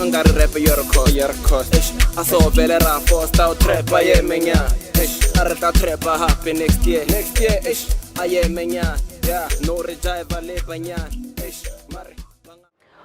Hungary rapper, you're a cost. I saw Velera forced out trap, I am menya. I read that trap, I happen next year. I am menya. Yeah, no rejive, lebanya.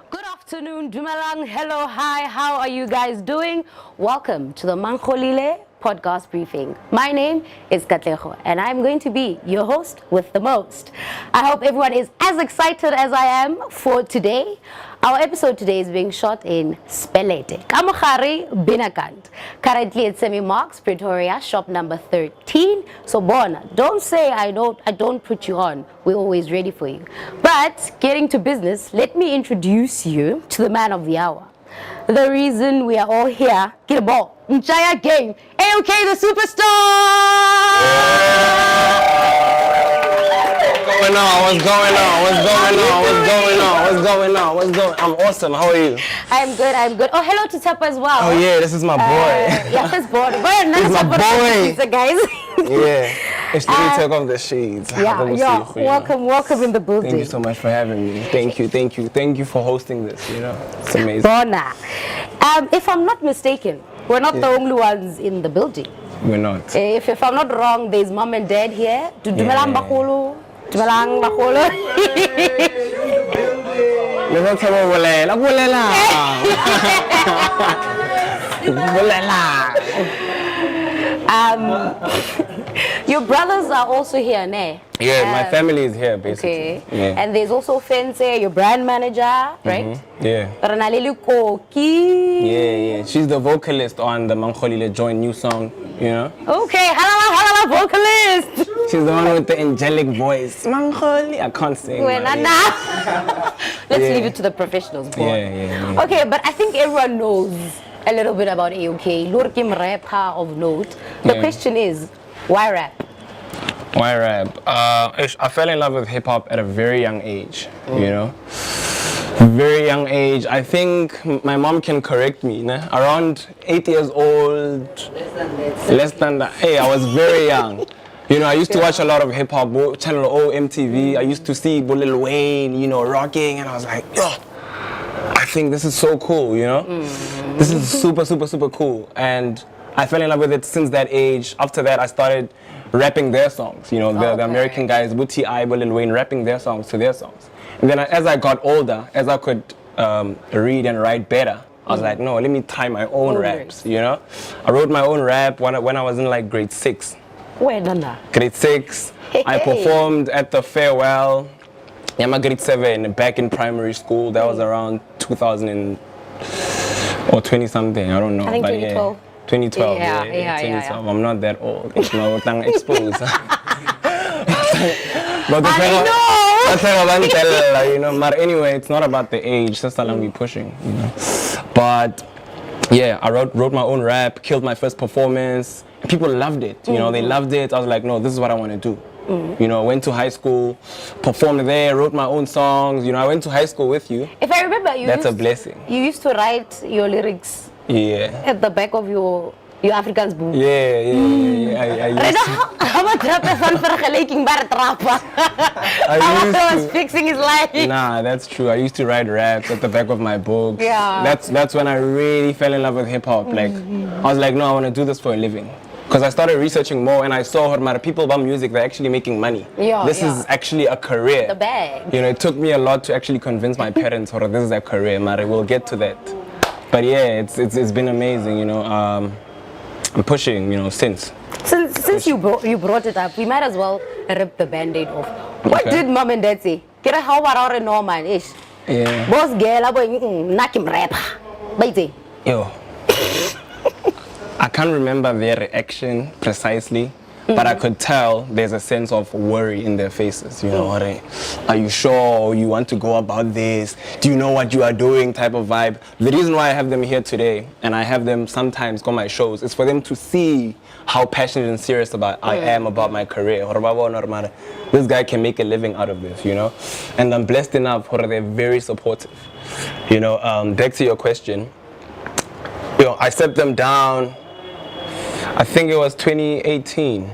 Good afternoon, Dumelang. Hello, hi, how are you guys doing? Welcome to the GOLILE podcast briefing. My name is KATLEGO and I'm going to be your host with the most. I hope everyone is as excited as I am for today. Our episode today is being shot in Spelete, Kamukhari, Binakant. Currently at Semi-Marks, Pretoria, shop number 13. So Bona, don't say I don't put you on. We're always ready for you. But getting to business, let me introduce you to the man of the hour. The reason we are all here, get a ball, Mchaya game, A.O.K the superstar! What's going on? I'm awesome. How are you? I'm good. Oh, hello to Tapa as well. Oh yeah, this is my boy. Yeah, this boy. He's my boy. Guys. Yeah. Let me take off the shades. Welcome in the building. Thank you so much for having me. Thank you for hosting this. It's amazing. Bona. If I'm not mistaken, we're not the only ones in the building. We're not. If I'm not wrong, there's mom and dad here. Dumelang Bakolo. Your brothers are also here, ne? Yeah, my family is here basically. Okay. Yeah. And there's also Fense, your brand manager, right? Yeah. Yeah. She's the vocalist on the GOLILE Join new song, Okay, halala vocalist. She's the one with the angelic voice. GOLILE, I can't sing. Let's leave it to the professionals, boy. Yeah. Okay, but I think everyone knows a little bit about A.O.K. Lurkim rapper of note. The question is, why rap? Why rap? I fell in love with hip hop at a very young age, Very young age. I think my mom can correct me. Around 8 years old. Less than that. Hey, I was very young. I used to watch a lot of hip hop, Channel O, MTV. I used to see Lil Wayne, rocking, and I was like, yo, I think this is so cool, This is super cool. And I fell in love with it since that age. After that, I started rapping their songs, the American guys, Buti I, Lil Wayne, rapping their songs to their songs. And then as I got older, as I could read and write better, I was like, no, let me try my own raps, I wrote my own rap when I was in like grade 6. Grade 6, I performed at the farewell. I'm a grade 7 back in primary school. That was around 2000 or 20 something, I don't know. I think 2012. 2012, yeah. 2012. I'm not that old. It's not exposed. But but anyway, it's not about the age. That's how long we pushing, But yeah, I wrote my own rap, killed my first performance. People loved it, they loved it. I was like, no, this is what I want to do. Went to high school, performed there, wrote my own songs. I went to high school with you. If I remember, that's a blessing. You used to write your lyrics at the back of your Afrikaans book. Yeah. I was fixing his life. Nah, that's true. I used to write raps at the back of my books. Yeah. That's when I really fell in love with hip hop. Like, I was like, no, I want to do this for a living. Because I started researching more and I saw how people about music, they're actually making money. This is actually a career. The bag. It took me a lot to actually convince my parents that this is a career, Mara. We'll get to that. But yeah, it's been amazing, I'm pushing, since. Since you brought it up, we might as well rip the band-aid off. What did mom and dad say? Kira how are normal ish? Yeah. Boss girl, nakim rapper. Baite. Yo. I can't remember their reaction precisely, but I could tell there's a sense of worry in their faces. Are you sure you want to go about this? Do you know what you are doing type of vibe? The reason why I have them here today, and I have them sometimes go my shows, is for them to see how passionate and serious I am about my career. This guy can make a living out of this, And I'm blessed enough, they're very supportive. Back to your question. I set them down. I think it was 2018.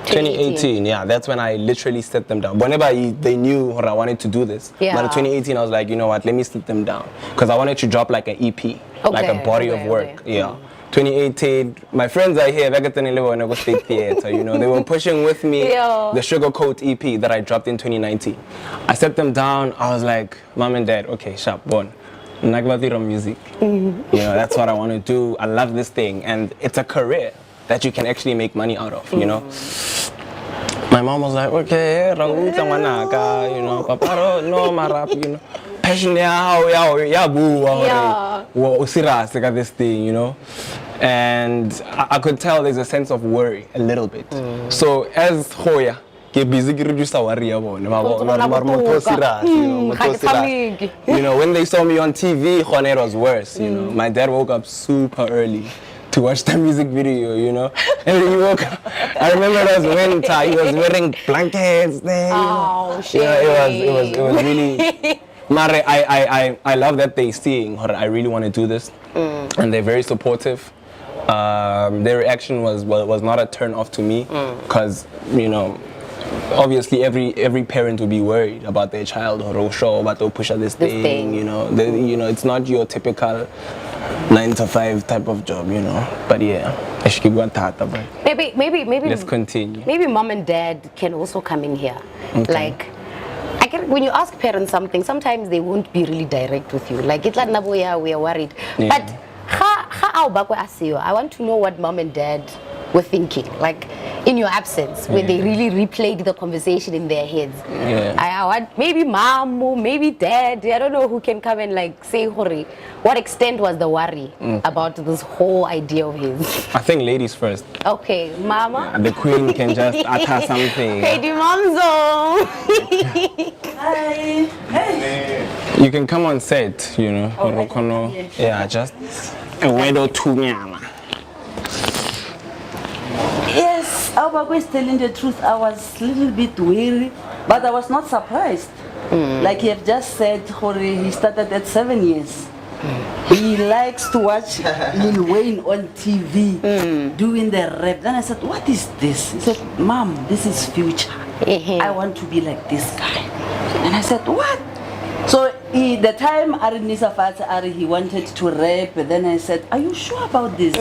2018, yeah, that's when I literally set them down. Whenever they knew what I wanted to do this. Yeah. But in 2018, I was like, you know what, let me sit them down. Because I wanted to drop like an EP, like a body of work. Yeah. 2018, my friends are here, Lagos State Theatre, you know, they were pushing with me the Sugarcoat EP that I dropped in 2019. I set them down, I was like, Mom and Dad, okay, sharp, born. Nagbatiro music. You know, that's what I want to do. I love this thing, and it's a career that you can actually make money out of, you know. My mom was like, okay, you know, papa, no, my rap, you know. Passion, this thing, you know. And I could tell there's a sense of worry a little bit. So as Hoya, get busy reduce our worry about you know, when they saw me on TV, it was worse, you know. My dad woke up super early to watch the music video, you know. And he woke up, I remember it was winter, he was wearing blankets there. Oh, shit. Yeah, it was really Mare, I love that they seeing I really want to do this, and they're very supportive. Their reaction was not a turn off to me, because you know, obviously every parent would be worried about their child or show about to push this thing. You know, it's not your typical 9-to-5 type of job, you know. But yeah, maybe let's continue. Maybe mom and dad can also come in here, like. When you ask parents something, sometimes they won't be really direct with you. Like, it's like, we are worried. But, I want to know what mom and dad were thinking, like, in your absence, when they really replayed the conversation in their heads. I want maybe mom or maybe dad, I don't know who can come and like say, Hori, what extent was the worry about this whole idea of his? I think ladies first. Okay, mama. The queen can just utter something. Hey, the momzo. Hi. Hey. You can come on set, you know. Yeah, just a word or two. Yes, A.O.K is telling the truth. I was a little bit weary, but I was not surprised. Like you have just said, Hori, he started at 7 years. He likes to watch Lil Wayne on TV doing the rap. Then I said, what is this? He said, Mom, this is future. I want to be like this guy. And I said, what? So the time he wanted to rap, then I said, are you sure about this?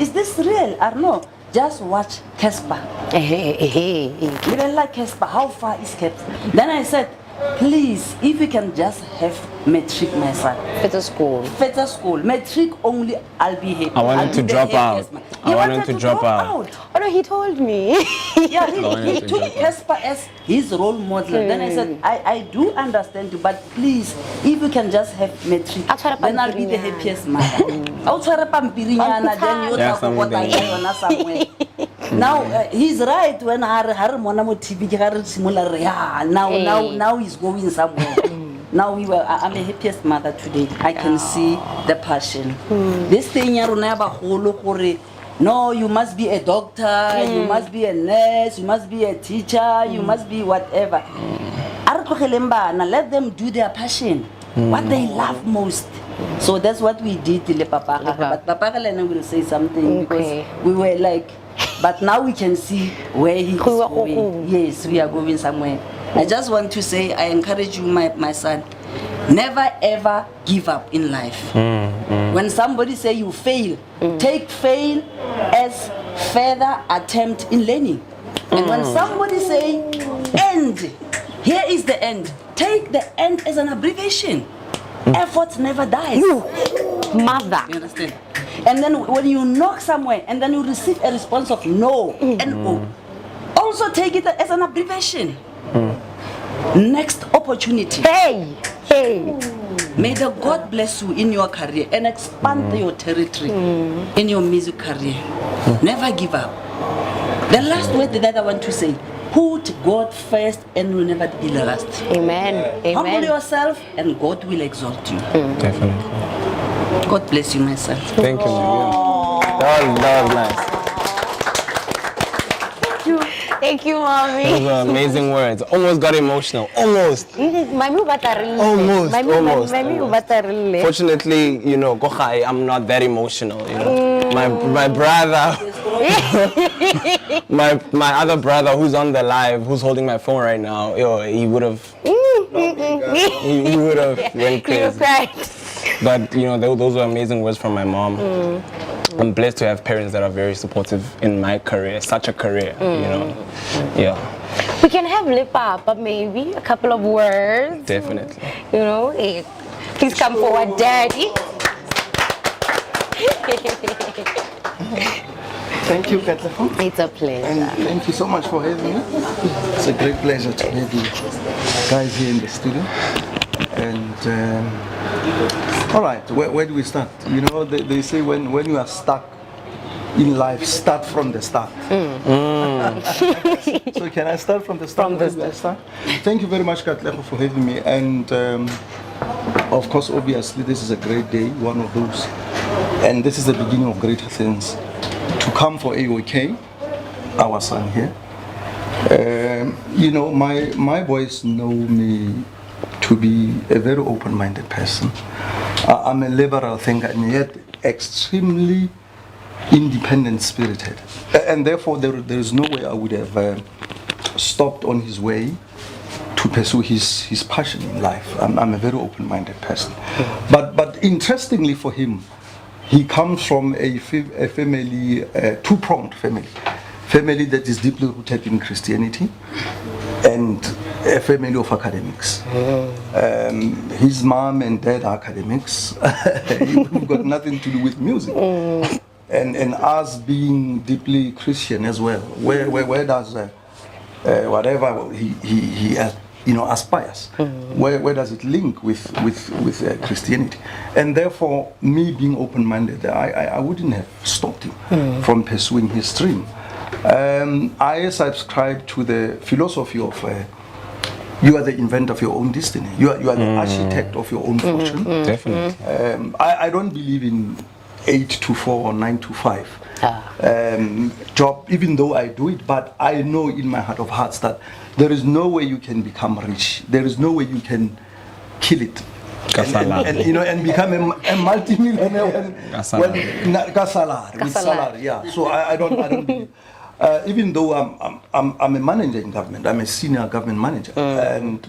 Is this real or no? Just watch Casper. You don't like Casper, how far is Casper? Then I said, please, if you can just have matric, my son. Better school. Better school. Matric only, I'll be happy. I wanted to drop out. He wanted to drop out. Oh no, he told me. Yeah, he took Casper as his role model. Then I said, I do understand you, but please, if you can just have matric, then I'll be the happiest mother. Then you talk about I somewhere. Now he's right when now he's going somewhere. Now I'm the happiest mother today. I can see the passion. This thing no, you must be a doctor, you must be a nurse, you must be a teacher, you must be whatever. Let them do their passion, what they love most. So that's what we did to Papa. But Papa will say something because we were like, but now we can see where he's going. Yes, we are going somewhere. I just want to say, I encourage you, my son, never ever give up in life. When somebody say you fail, take fail as further attempt in learning. And when somebody say end, here is the end, take the end as an abbreviation. Effort never dies. Mother. You understand? And then when you knock somewhere and then you receive a response of no, N-O, also take it as an abbreviation. Next opportunity. Hey. May the God bless you in your career and expand your territory in your music career. Never give up. The last word that I want to say, put God first and will never be the last. Amen. Humble yourself and God will exalt you. Definitely. God bless you, my son. Thank you, Julia. That was nice. Thank you, mommy. Those were amazing words. Almost got emotional. Almost. Almost. Fortunately, you know, I'm not that emotional. You know, my brother my other brother who's on the live, who's holding my phone right now, he would have he would have went crazy. But those were amazing words from my mom. I'm blessed to have parents that are very supportive in my career, such a career, Yeah. We can have lip up, but maybe a couple of words. Definitely. Please come forward, Daddy. Thank you, Katlego. It's a pleasure. And thank you so much for having me. It's a great pleasure to have you guys here in the studio. And all right, where do we start? They say when you are stuck in life, start from the start. So can I start from the start? From the start. Thank you very much, Katlego, for having me. And of course, obviously, this is a great day, one of those. And this is the beginning of greater things. To come for A.O.K, our son here. My boys know me to be a very open-minded person. I'm a liberal thinker and yet extremely independent-spirited. And therefore, there is no way I would have stopped on his way to pursue his passion in life. I'm a very open-minded person. But interestingly for him, he comes from a family, two-pronged family that is deeply rooted in Christianity and a family of academics. His mom and dad are academics. We've got nothing to do with music. And us being deeply Christian as well. Where does whatever he aspires? Where does it link with Christianity? And therefore, me being open-minded, I wouldn't have stopped him from pursuing his dream. I subscribe to the philosophy of you are the inventor of your own destiny. You are the architect of your own fortune. Definitely. I don't believe in 8 to 4 or 9 to 5 job, even though I do it, but I know in my heart of hearts that there is no way you can become rich. There is no way you can kill it. And become a multi-millionaire with salary. Yeah. So I don't believe. Even though I'm a manager in government, I'm a senior government manager,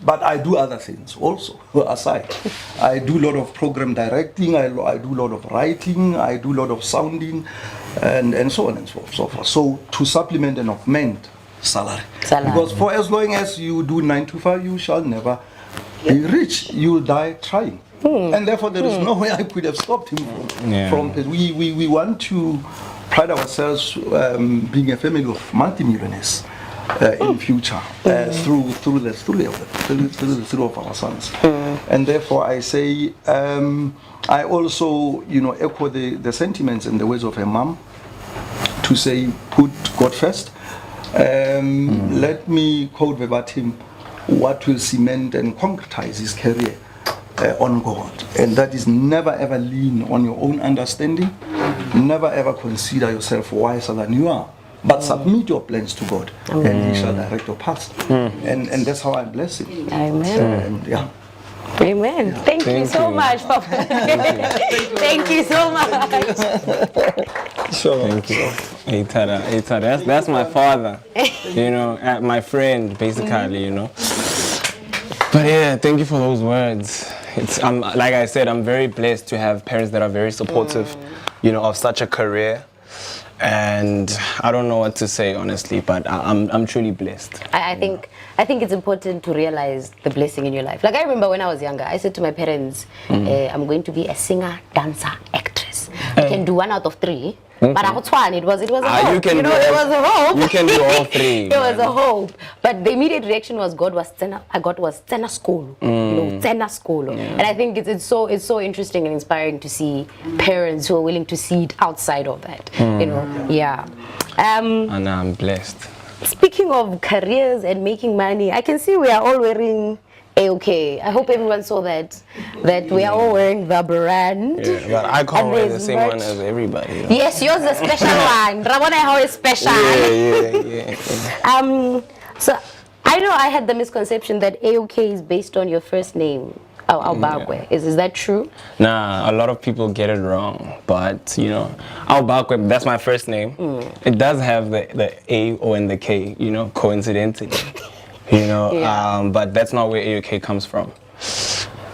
but I do other things also aside. I do a lot of program directing, I do a lot of writing, I do a lot of sounding, and so on and so forth. So to supplement and augment salary. Because for as long as you do 9 to 5, you shall never be rich. You will die trying. And therefore there is no way I could have stopped him from. We want to pride ourselves being a family of multimillionaires in future through the three of our sons. And therefore I say I also echo the sentiments and the words of her mom to say put God first. Let me quote verbatim what will cement and concretize his career on God, and that is never ever lean on your own understanding, never ever consider yourself wiser than you are, but submit your plans to God, and He shall direct your path. And that's how I bless him. Amen. Amen. Yeah. Thank you so much, Papa. Thank you so much. Thank you. Itada. That's my father. My friend, basically. But yeah, thank you for those words. Like I said, I'm very blessed to have parents that are very supportive, of such a career. And I don't know what to say, honestly, but I'm truly blessed. I think it's important to realize the blessing in your life. Like I remember when I was younger, I said to my parents, I'm going to be a singer, dancer, actress. I can do 1 out of 3. But it was a hope. It was a hope. You can do all 3. It was a hope. But the immediate reaction was God was Tsena school. Tsena school. And I think it's so interesting and inspiring to see parents who are willing to see it outside of that. Yeah. And I'm blessed. Speaking of careers and making money, I can see we are all wearing A.O.K. I hope everyone saw that we are all wearing the brand. Yeah, but I can't wear the same one as everybody. Yes, yours is a special one. Ramona, how is special? Yeah. So I know I had the misconception that A.O.K. is based on your first name. A.O.K. Is that true? Nah, a lot of people get it wrong, but you know, A.O.K, that's my first name. It does have the A, O, and the K, you know, coincidentally. You know, Yeah. but that's not where A.O.K comes from.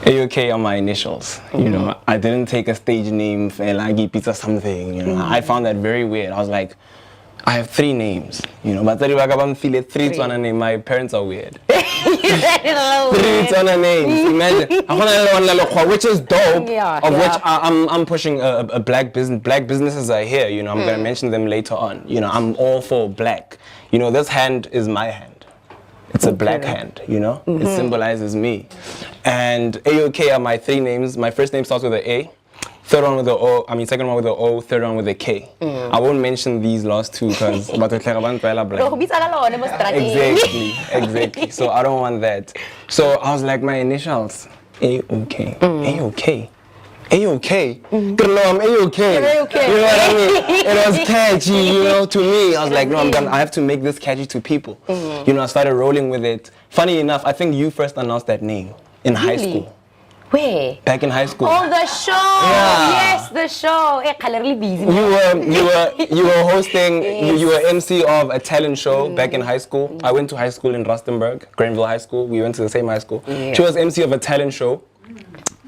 A.O.K are my initials. You know, I didn't take a stage name, Felagi Pizza something. You know, I found that very weird. I was like, I have 3 names. You know, but three Tswana name. My parents are weird. Three Tswana names. Imagine, which is dope. Yeah, of yeah. which I'm pushing a black business. Black businesses are here. You know, I'm gonna mention them later on. You know, I'm all for black. You know, this hand is my hand. It's a black hand, you know? It symbolizes me. And A.O.K are my 3 names. My first name starts with an A, third one with an O, second one with an O, third one with a K. I won't mention these last 2 because exactly. So I don't want that. So I was like, my initials, A.O.K, A.O.K. A.O.K. No, I'm A.O.K. You know what I mean? It was catchy, you know, to me. I was like, no, I have to make this catchy to people. You know, I started rolling with it. Funny enough, I think you first announced that name in high school. Where? Back in high school. Oh, the show! Yeah. Yes, the show. Busy. You were hosting, you were MC of a talent show back in high school. I went to high school in Rustenburg, Granville High School. We went to the same high school. She was MC of a talent show.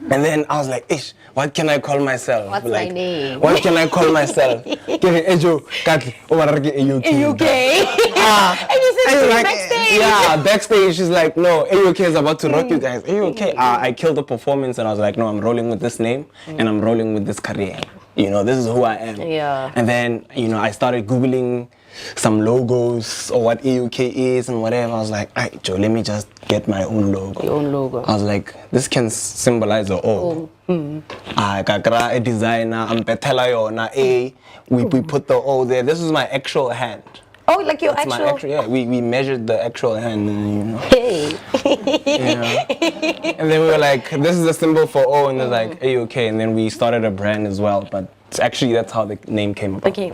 And then I was like, ish, what can I call myself? What's like, my name? What can I call myself? Give me Ejo, Katli, A.O.K. A.O.K. And you said like, backstage. Yeah, backstage, she's like, no, A.O.K is about to rock you guys. A.O.K. I killed the performance and I was like, no, I'm rolling with this name and I'm rolling with this career. You know, this is who I am. Yeah. And then, you know, I started Googling some logos or what A.O.K is and whatever. I was like, all right, Joe, let me just get my own logo. Your own logo. I was like, this can symbolize the O. I got a designer, I'm Petela Yona A. We put the O there. This is my actual hand. Oh, like your It's my actual... yeah, we measured the actual hand, you know. Hey. Yeah. And then we were like, this is a symbol for O, and there's like A.O.K. And then we started a brand as well, but actually that's how the name came about. Okay.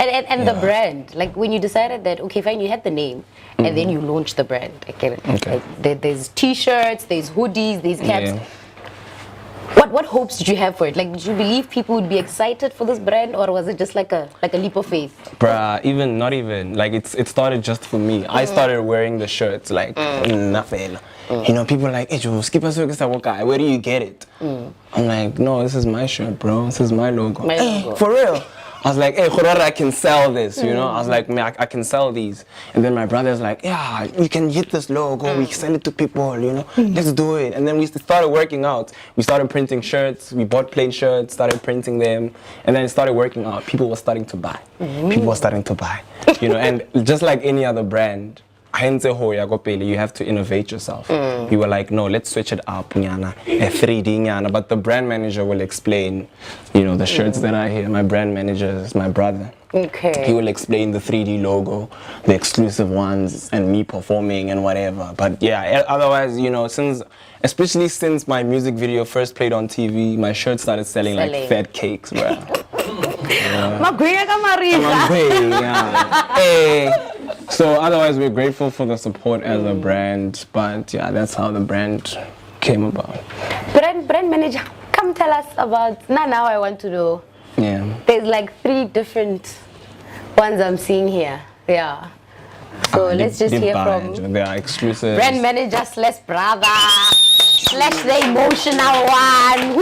And the brand, like when you decided that, okay, fine, you had the name, and then you launched the brand. I get it. Okay. Like, there's t-shirts, there's hoodies, there's caps. Yeah. What hopes did you have for it? Like, did you believe people would be excited for this brand, or was it just like a leap of faith? Bruh, not even. Like, it started just for me. I started wearing the shirts, like, nothing. You know, people are like, hey, Joe, skip us, where do you get it? I'm like, no, this is my shirt, bro. This is my logo. My logo. For real. I was like, hey, Khurara, I can sell this, you know? I was like, man, I can sell these. And then my brother's like, yeah, you can get this logo, we sell it to people, you know? Let's do it. And then we started working out. We started printing shirts, we bought plain shirts, started printing them, and then it started working out. People were starting to buy. People were starting to buy, you know? And just like any other brand, you have to innovate yourself. We were like, no, let's switch it up, nyana, a 3D nyana. But the brand manager will explain, you know, the shirts that are here. My brand manager is my brother. Okay. He will explain the 3D logo, the exclusive ones, and me performing and whatever. But yeah, otherwise, you know, especially since my music video first played on TV, my shirt started selling like fat cakes, bro. So otherwise, we're grateful for the support as a brand, but yeah, that's how the brand came about. Brand manager, come tell us about, now I want to know. Yeah. There's like 3 different ones I'm seeing here. Yeah. So let's just hear from they are exclusive. brand manager / brother / the emotional one.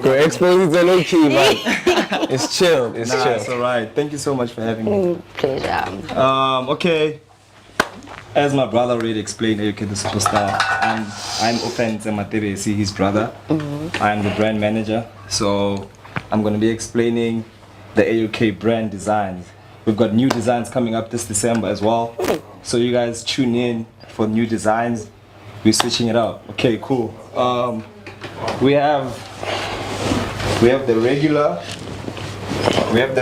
Go expose it low key, but it's chill. It's chill. It's alright. Thank you so much for having me. Pleasure. Okay. As my brother already explained, A.O.K the superstar. I'm Offense Matebesi, his brother. I'm the brand manager. So I'm gonna be explaining the A.O.K brand designs. We've got new designs coming up this December as well. So you guys tune in for new designs. We're switching it up. Okay, cool. We have the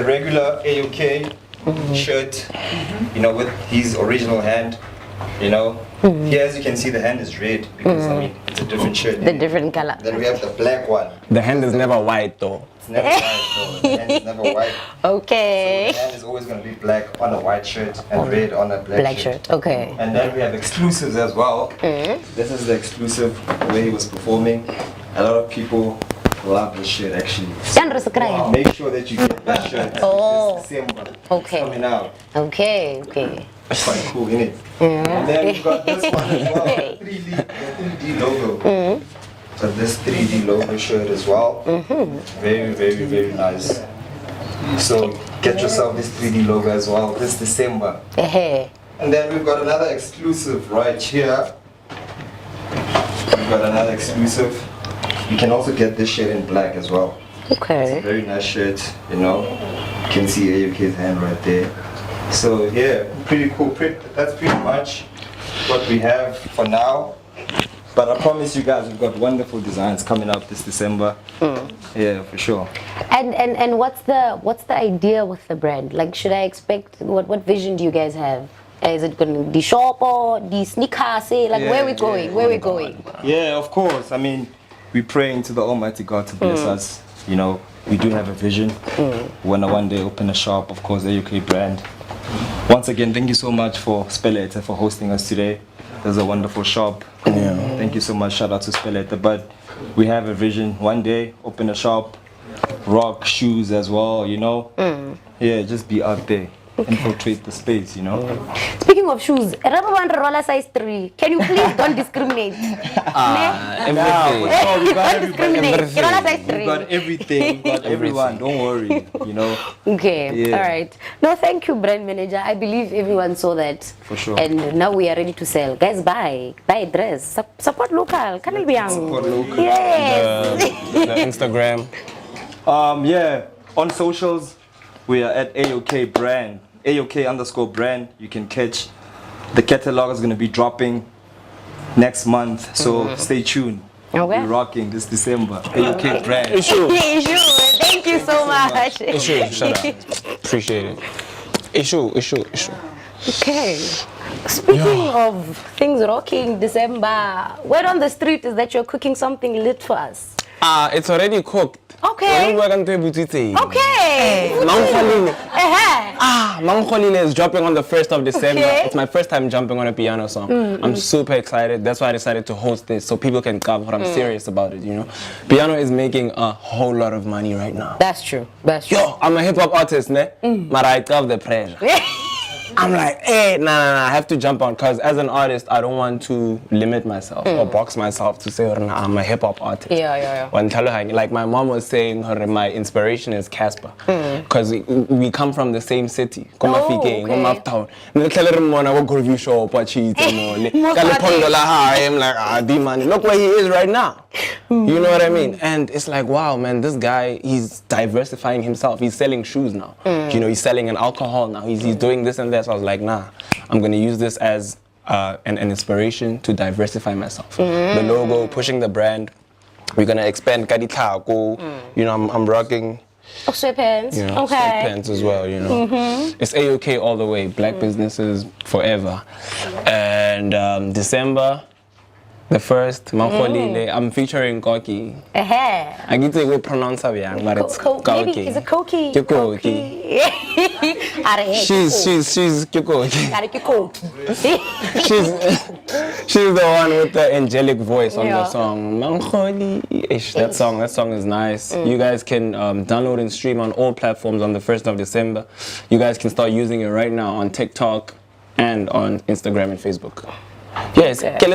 regular A.O.K shirt, you know, with his original hand. You know, here as you can see, the hand is red because I mean it's a different shirt. The different color. Then we have the black one. The hand is never white though. It's never white, though. The hand is never white. Okay. The hand is always going to be black on a white shirt and red on a black shirt. Okay. And then we have exclusives as well. This is the exclusive way he was performing. A lot of people love this shirt actually. Make sure that you get that shirt. This December. Okay. It's coming out. Okay. It's quite cool, isn't it? And then we've got this one as well, the 3D logo. So this 3D logo shirt as well. Very, very, very nice. So get yourself this 3D logo as well this December. And then we've got another exclusive right here. We've got another exclusive. You can also get this shirt in black as well. Okay. It's a very nice shirt, you know. You can see A.O.K's hand right there. So yeah, pretty cool. That's pretty much what we have for now. But I promise you guys, we've got wonderful designs coming up this December. Yeah, for sure. And what's the idea with the brand? Like, should I expect what vision do you guys have? Is it going to be shop or the sneakers? Like, where are we going? Where are we going? Yeah, of course. I mean, we're praying to the Almighty God to bless us. You know, we do have a vision. When I one day open a shop, of course, A.O.K brand. Once again, thank you so much for Spellete for hosting us today. There's a wonderful shop. Thank you so much. Shout out to Spellete. But we have a vision. One day, open a shop, rock shoes as well, you know. Yeah, just be out there. Infiltrate the space, you know. Speaking of shoes, rubber band roller size 3. Can you please don't discriminate? Everything. We got everybody. Roller size 3. We got everything. We got everyone. Don't worry, you know. Okay, Yeah. all right. No, thank you, brand manager. I believe everyone saw that. For sure. And now we are ready to sell. Guys, buy a dress. Support local. Can I be young? Support local. Yes. The Instagram. Yeah, on socials, we are at A.O.K brand. A.O.K_brand. You can catch the catalog is going to be dropping next month, so stay tuned. Okay. We're rocking this December. A.O.K brand. Issue. Thank you so much. Issue. Shut up. Appreciate it. Issue. Okay. Speaking of things rocking December, word on the street is that you're cooking something lit for us. It's already cooked. Okay. Okay. Okay. Mang Kholile is dropping on the 1st of December. Okay. It's my first time jumping on a piano song. I'm super excited. That's why I decided to host this so people can come. I'm serious about it, you know. Piano is making a whole lot of money right now. That's true. Yo, I'm a hip hop artist, ne? But I love the pressure. I'm like, hey, nah, I have to jump on, because as an artist, I don't want to limit myself or box myself to say, nah, I'm a hip hop artist. Yeah. Like my mom was saying, my inspiration is Casper, because we come from the same city. Okay. I'm like, look where he is right now. You know what I mean? And it's like, wow, man, this guy, he's diversifying himself. He's selling shoes now. You know, he's selling an alcohol now. He's doing this and that. So I was like, nah, I'm going to use this as an inspiration to diversify myself. The logo, pushing the brand. We're going to expand Kaditako. You know, I'm rocking, Sweatpants. you know, sweatpants as well, you know. It's A.O.K all the way. Black businesses forever. And December the 1st, Mang Kholile, I'm featuring Koki. I get to pronounce it, but it's Koki. Maybe is it Koki? Koki. She's Koki. She's the one with the angelic voice on the song. Mang Kholile. That song is nice. You guys can download and stream on all platforms on the 1st of December. You guys can start using it right now on TikTok and on Instagram and Facebook. Yes, Okay. you know.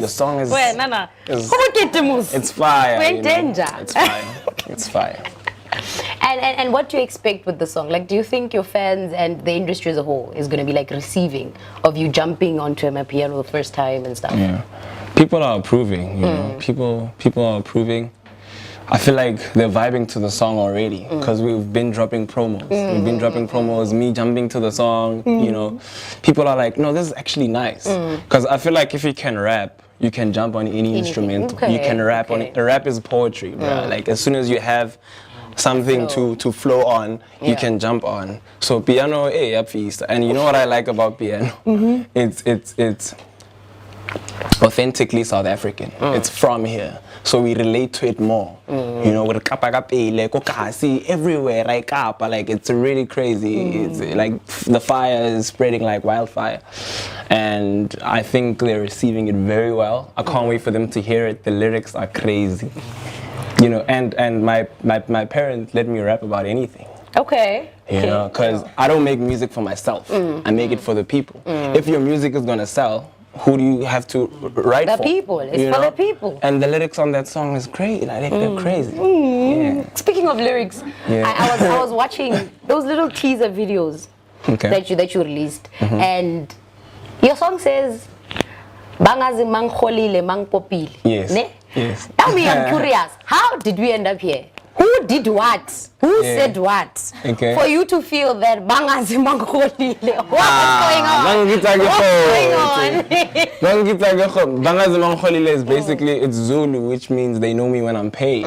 The song is it's fire. We're in you know. danger. It's fire. It's fire. And what do you expect with the song? Like, do you think your fans and the industry as a whole is going to be like receiving of you jumping onto a piano the first time and stuff? Yeah, people are approving. You know, people are approving. I feel like they're vibing to the song already, because we've been dropping promos. We've been dropping promos, me jumping to the song, you know. People are like, no, this is actually nice. Because I feel like if you can rap, you can jump on any instrument. Okay, You can rap on okay. it. Rap is poetry, bro. Like, as soon as you have something to flow on, you can jump on. So piano, and you know what I like about piano? It's authentically South African. It's from here, so we relate to it more. You know, with kapagapele, kokasi everywhere, like it's really crazy. It's like the fire is spreading like wildfire, and I think they're receiving it very well. I can't wait for them to hear it. The lyrics are crazy, you know. And my parents let me rap about anything. Okay. You know, because I don't make music for myself. I make it for the people. If your music is gonna sell, who do you have to write The for? people. It's You for know? the people. And the lyrics on that song is great. I think they're crazy. Yeah. Speaking of lyrics, Yeah. I was watching those little teaser videos Okay. that you released, and your song says, "Bangazi mang kholile mang popile." Yes. Ne? Yes. Tell me, I'm curious. How did we end up here? Who did what? Who Yeah. said what? Okay. For you to feel that bangazi mang kholile. What's going on? What's going on? is basically, it's Zulu, which means they know me when I'm paid.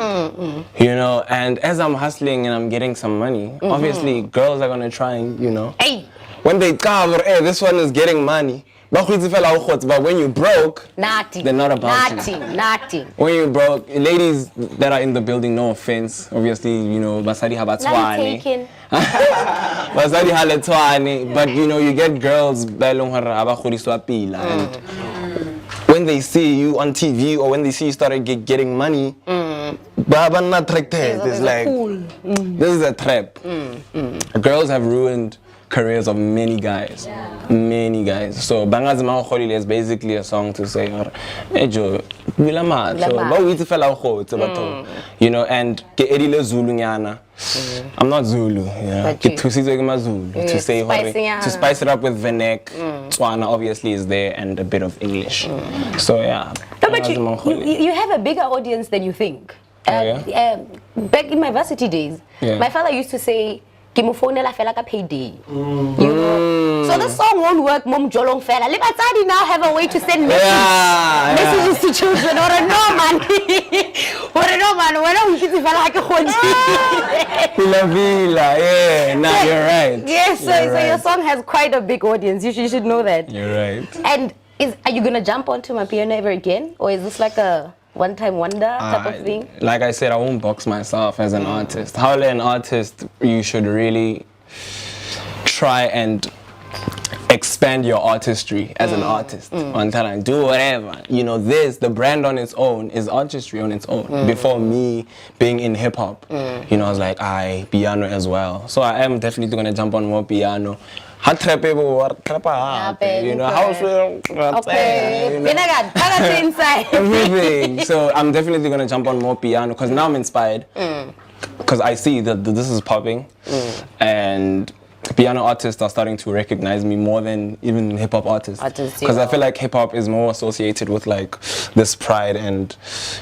You know, and as I'm hustling and I'm getting some money, obviously girls are gonna try and, you know, Hey, when they cover, hey, this one is getting money. But when you broke, nothing. they're not about you. Nothing. When you broke, ladies that are in the building, no offense, obviously, you know, basadi Now habatwani. taken. Basadi haletwani, but you know, you get girls and when they see you on TV or when they see you started getting money, it's like, this is a trap. Girls have ruined careers of many guys. So Bangazi Mang Kholile is basically a song to say, Ejo, you know, and I'm not Zulu, yeah. But you- To say Spicing, to spice it up with Venek, Tswana obviously is there, and a bit of English. So yeah. No, but Bangazi Mang Kholile. you have a bigger audience than you think. Back in my varsity days, Yeah. my father used to say, "Kimufonela fela ka payday." You know? So the song won't work, Mom Jolong fela. Libatadi now have a way to send messages to children. Or no man. When I'm kids fela like a Vila, yeah. Nah, you're right. Yes, so You're your right. song has quite a big audience. You should know that. You're right. And are you gonna jump onto my piano ever again, or is this like a one-time wonder type of thing? Like I said, I won't box myself as an artist. However, an artist, you should really try and expand your artistry as an artist. On talent, do whatever. You know, the brand on its own is artistry on its own. Before me being in hip hop, you know, I was like, piano as well. So I am definitely gonna jump on more piano. You know, how Okay. you know, Inside. everything. So I'm definitely gonna jump on more piano because now I'm inspired. Because I see that this is popping, and piano artists are starting to recognize me more than even hip hop artists. Because I feel like hip hop is more associated with like this pride and,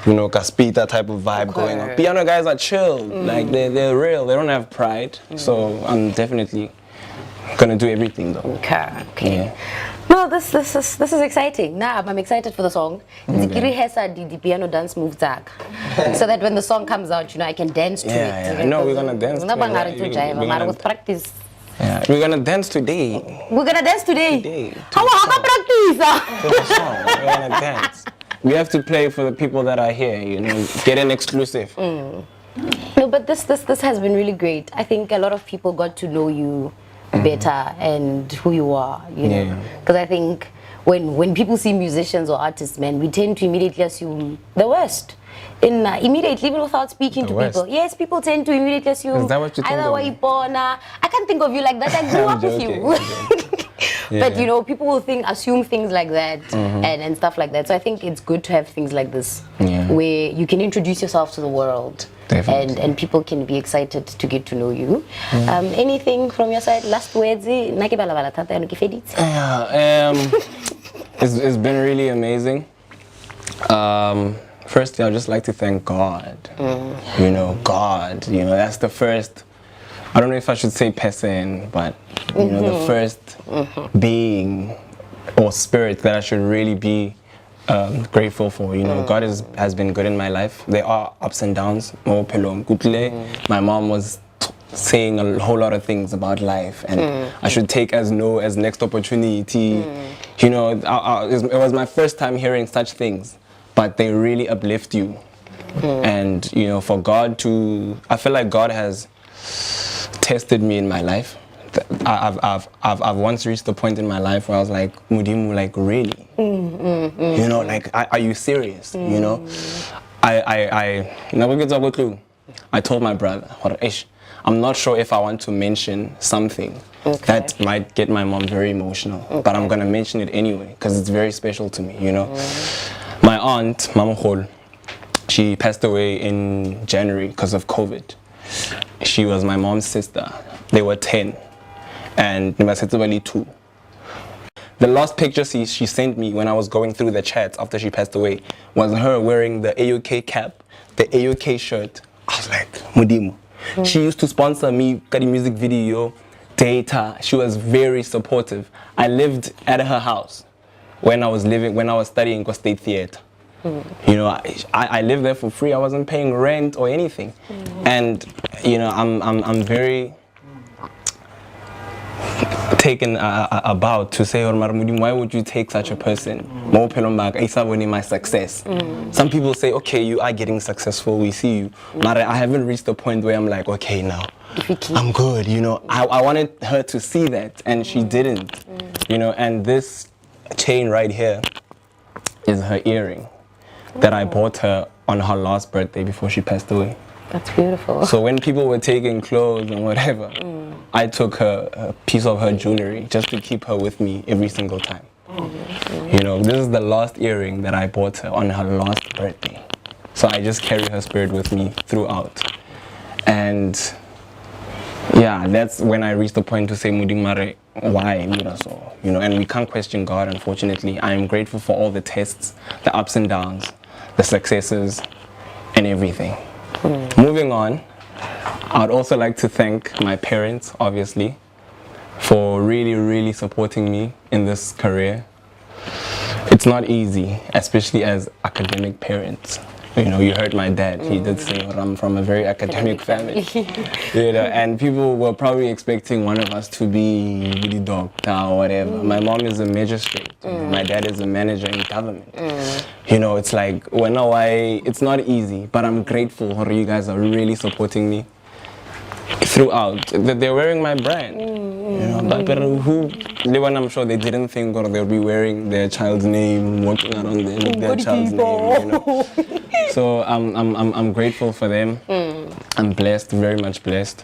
you know, Gaspita type of vibe going on. Piano guys are chill, like they're real. They don't have pride. So I'm definitely gonna do everything though. Okay. Yeah. No, this is exciting. Nah, I'm excited for the song. The piano dance move tag, so that when the song comes out, you know, I can dance to it. Yeah. No, we're gonna dance. With practice. Yeah, we're gonna dance today. We're gonna dance today. Today. How practice? To the song. We're gonna dance. We have to play for the people that are here, you know, get an exclusive. No, but this has been really great. I think a lot of people got to know you better and who you are, you know. Because I think when people see musicians or artists, man, we tend to immediately assume the worst. Immediately, even without speaking to people. Yes, people tend to immediately assume. Is that what you think of me? I can't think of you like that. I grew up with you. But you know, people will assume things like that and stuff like that. So I think it's good to have things like this where you can introduce yourself to the world. Definitely. And people can be excited to get to know you. Anything from your side? Last words? Yeah, it's been really amazing. Firstly, I'd just like to thank God. You know, God. You know, that's the first. I don't know if I should say person, but you know, the first being or spirit that I should really be grateful for. You know, God has been good in my life. There are ups and downs. My mom was saying a whole lot of things about life, and I should take as no as next opportunity. You know, it was my first time hearing such things, but they really uplift you. And you know, for God to, I feel like God has tested me in my life. I've once reached a point in my life where I was like, Mudimu, like really? You know, like, are you serious? You know, I told my brother, I'm not sure if I want to mention something that might get my mom very emotional, but I'm gonna mention it anyway because it's very special to me. You know, my aunt, Mama Khol, she passed away in January because of COVID. She was my mom's sister. They were 10, and Nibasetubali 2. The last picture she sent me when I was going through the chats after she passed away was her wearing the A.O.K cap, the A.O.K shirt. I was like, Mudimu. She used to sponsor me, got a music video, data. She was very supportive. I lived at her house when I was studying Go State Theatre. You know, I lived there for free. I wasn't paying rent or anything. And you know, I'm very taken about to say, why would you take such a person? My success. Some people say, okay, you are getting successful, we see you. But I haven't reached the point where I'm like, okay, now I'm good. You know, I wanted her to see that, and she didn't. You know, and this chain right here is her earring that I bought her on her last birthday before she passed away. That's beautiful. So when people were taking clothes and whatever, I took a piece of her jewelry just to keep her with me every single time. You know, this is the last earring that I bought her on her last birthday. So I just carry her spirit with me throughout. And yeah, that's when I reached the point to say, Mudimare, why? You know, and we can't question God, unfortunately. I am grateful for all the tests, the ups and downs, the successes, and everything. Moving on, I'd also like to thank my parents, obviously, for really supporting me in this career. It's not easy, especially as academic parents. You know, you heard my dad, he did say, I'm from a very academic family. You know, and people were probably expecting one of us to be really doctor or whatever. My mom is a magistrate, my dad is a manager in government. You know, it's like, it's not easy, but I'm grateful for you guys are really supporting me throughout. That they're wearing my brand. You know, but I'm sure they didn't think or they'll be wearing their child's name, walking around there with their child's name. You know. So I'm grateful for them. I'm blessed, very much blessed.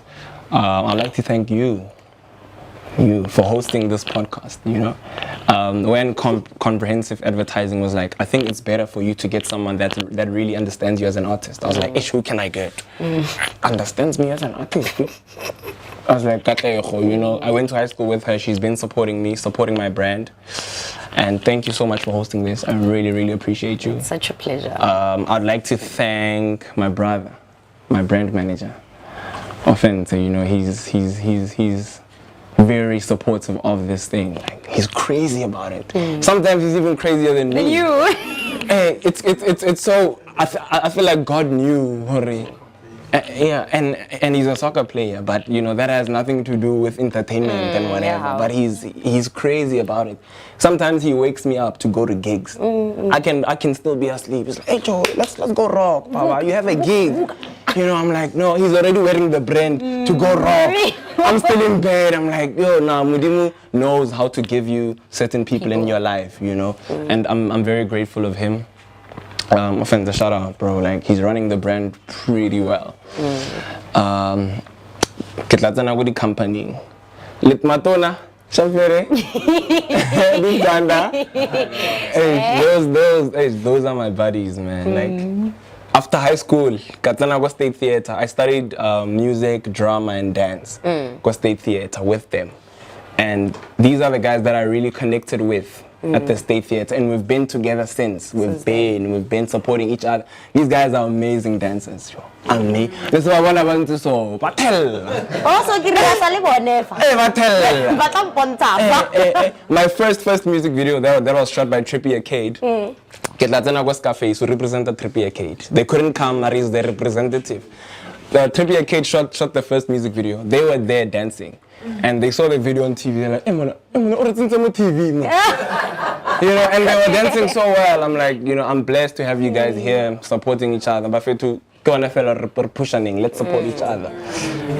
I'd like to thank you for hosting this podcast. You know, when comprehensive advertising was like, I think it's better for you to get someone that really understands you as an artist. I was like, who can I get? Understands me as an artist. I was like, KATLEGO, you know, I went to high school with her. She's been supporting me, supporting my brand. And thank you so much for hosting this. I really appreciate you. It's such a pleasure. I'd like to thank my brother, my brand manager. Often, you know, he's very supportive of this thing. Like, he's crazy about it. Sometimes he's even crazier than me. You. Hey, it's so. I feel like God knew, Hori. Yeah, and he's a soccer player, but you know that has nothing to do with entertainment and whatever. Yeah. But he's crazy about it. Sometimes he wakes me up to go to gigs. I can still be asleep. He's like, hey Joe, let's go rock, Papa. You have a gig. You know, I'm like, no, he's already wearing the brand to go rock. I'm still in bed. I'm like, yo, nah, Mudimu knows how to give you certain people in your life, you know, and I'm very grateful of him. Offense, shout out, bro. Like, he's running the brand pretty well. Kitlatana with the company. Litmatona, Shafere, those are my buddies, man. Like, after high school, Katana Go State Theatre. I studied music, drama, and dance. Go State Theatre with them. And these are the guys that I really connected with at the State Theatre, and we've been together since. We've been supporting each other. These guys are amazing dancers. This is what I want to so. Batel. Also, My first music video that was shot by Trippy Arcade. Ketlatsena was Cafe, so represented Trippy Arcade. They couldn't come, Marie is their representative. Trippy Arcade shot the first music video. They were there dancing. And they saw the video on TV. They're like, TV. You know, and they were dancing so well. I'm like, you know, I'm blessed to have you guys here supporting each other. But to go on a fellow pushing, let's support each other.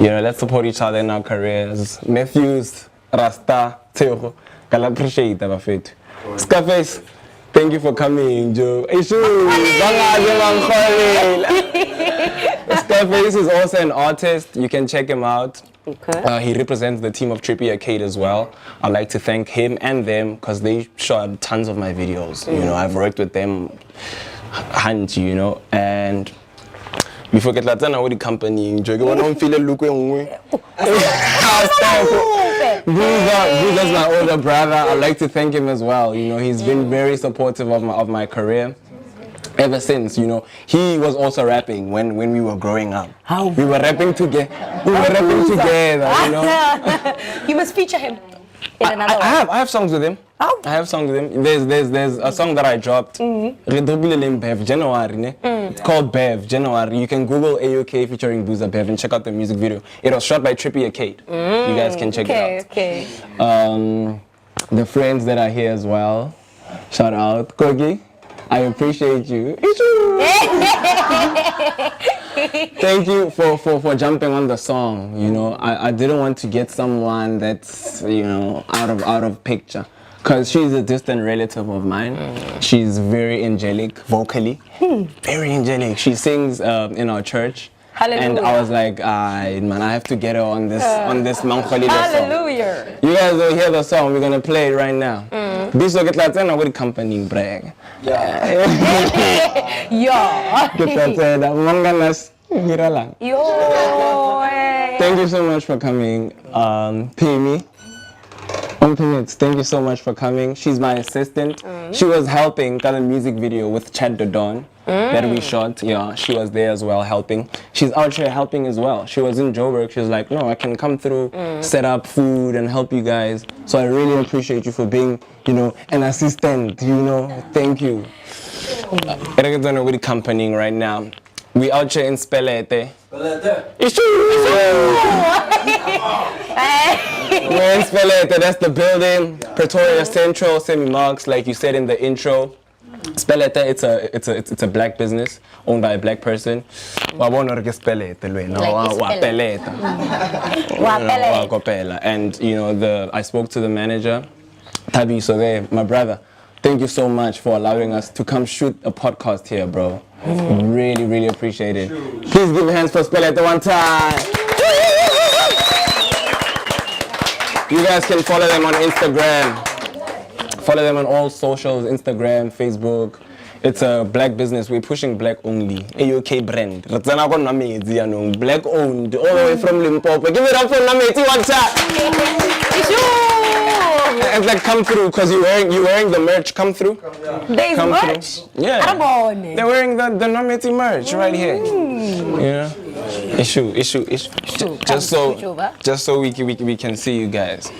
You know, let's support each other in our careers. Matthews, Rasta, Teo, I appreciate that. Scarface, thank you for coming, Joe. Scarface is also an artist. You can check him out. Okay. He represents the team of Trippy Arcade as well. I'd like to thank him and them because they shot tons of my videos. You know, I've worked with them, you know, and before get that done, with the company, Buza's my older brother. I'd like to thank him as well. You know, he's been very supportive of my career. Ever since, you know, he was also rapping when we were growing up. How? We were rapping together. You know. You must feature him in another one. I have songs with him. Oh. I have songs with him. There's a song that I dropped. Bev January. It's called Bev January. You can Google A.O.K featuring Buza Bev and check out the music video. It was shot by Trippy Arcade. You guys can check it out. Okay. The friends that are here as well. Shout out Kogi. I appreciate you. Thank you for jumping on the song. You know, I didn't want to get someone that's, you know, out of picture. Because she's a distant relative of mine. She's very angelic vocally. Very angelic. She sings in our church. Hallelujah. And I was like, man, I have to get her on this Mount Khalida song. Hallelujah. You guys will hear the song. We're gonna play it right now. This will get Latina with company brag. Yeah. Get Latina. Manganas. Yo. Thank you so much for coming, Pimi. Thank you so much for coming. She's my assistant. She was helping got a music video with Chad Dodon that we shot. Yeah, she was there as well helping. She's out here helping as well. She was in Joburg. She was like, no, I can come through, set up food and help you guys. So I really appreciate you for being, you know, an assistant, you know. Thank you. We're with the company right now. We out here in Spelete. We're in Spelete, that's the building. Pretoria Central, semi-marks, like you said in the intro. Spelete, it's a black business owned by a black person. And you know, I spoke to the manager, Tabi Sore, my brother. Thank you so much for allowing us to come shoot a podcast here, bro. Really, really appreciate it. Please give hands for Spelete one time. You guys can follow them on Instagram. Follow them on all socials, Instagram, Facebook. It's a black business. We're pushing black only. A.O.K brand. Black owned, all the way from Limpopo. Give it up for Nameti one time. It's like come through because you wearing the merch. Come through. There's merch? Yeah. They're wearing the Nameti merch right here. Yeah. Issue. Just so we can see you guys.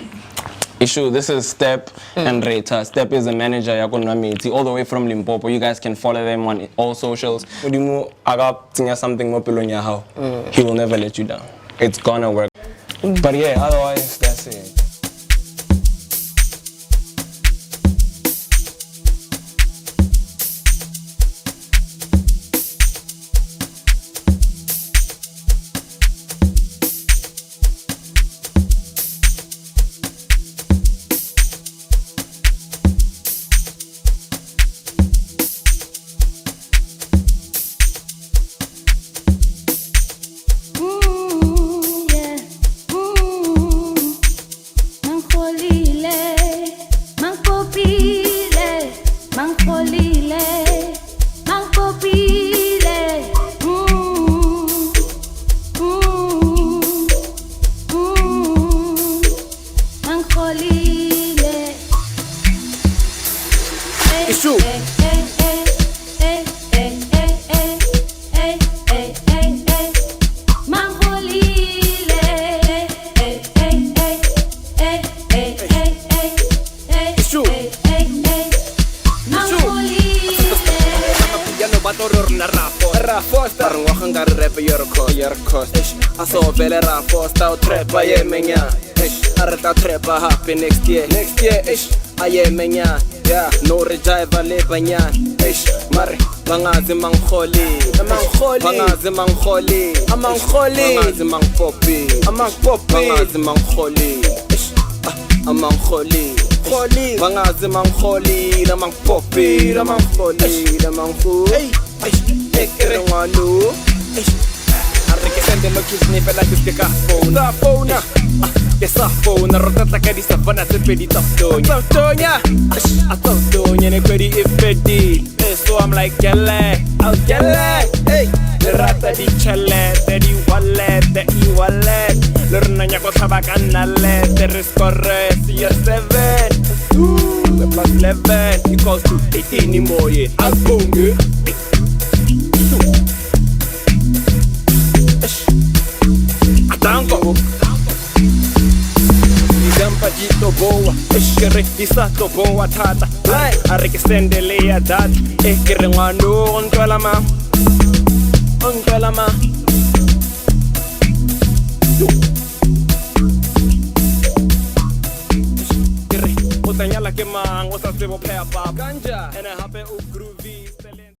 Issue, this is Step and Reta. Step is the manager Yakonamiti, all the way from Limpopo. You guys can follow them on all socials. He will never let you down. It's gonna work. But yeah, otherwise that's it. Arang wakan gar rap your cost. I saw Belera for style trap by menya. Arata trap happy next year. Aye menya. Yeah, no rejive le banyan. Mare bangazi mangkholi. Bangazi mangkholi. Bangazi mangpopi. Bangazi mangkholi. Amangkholi. Bangazi mangkholi. La mangpopi. La mangkholi. La mangfu. Ekerengwanu. Arike sende lo kisni pela kiske ka phone. Esa phone rotata ka di savana se pedi taftonya. Ataftonya ne kwedi ifedi. So I'm like gele, hey. Le rata di chale, di wallet, i wallet. Le rnanya ko sabakana le, there is correct, you're 7. Ooh, plus 11 equals to 18 more, yeah. Abonge. Atango. Dito boa, eshere isato boa tata. Lai, arike sende lea data. Ekere ngwano ontwala ma. Kere, utanyala ke mang, usasebo pea pa ganja. Ene hape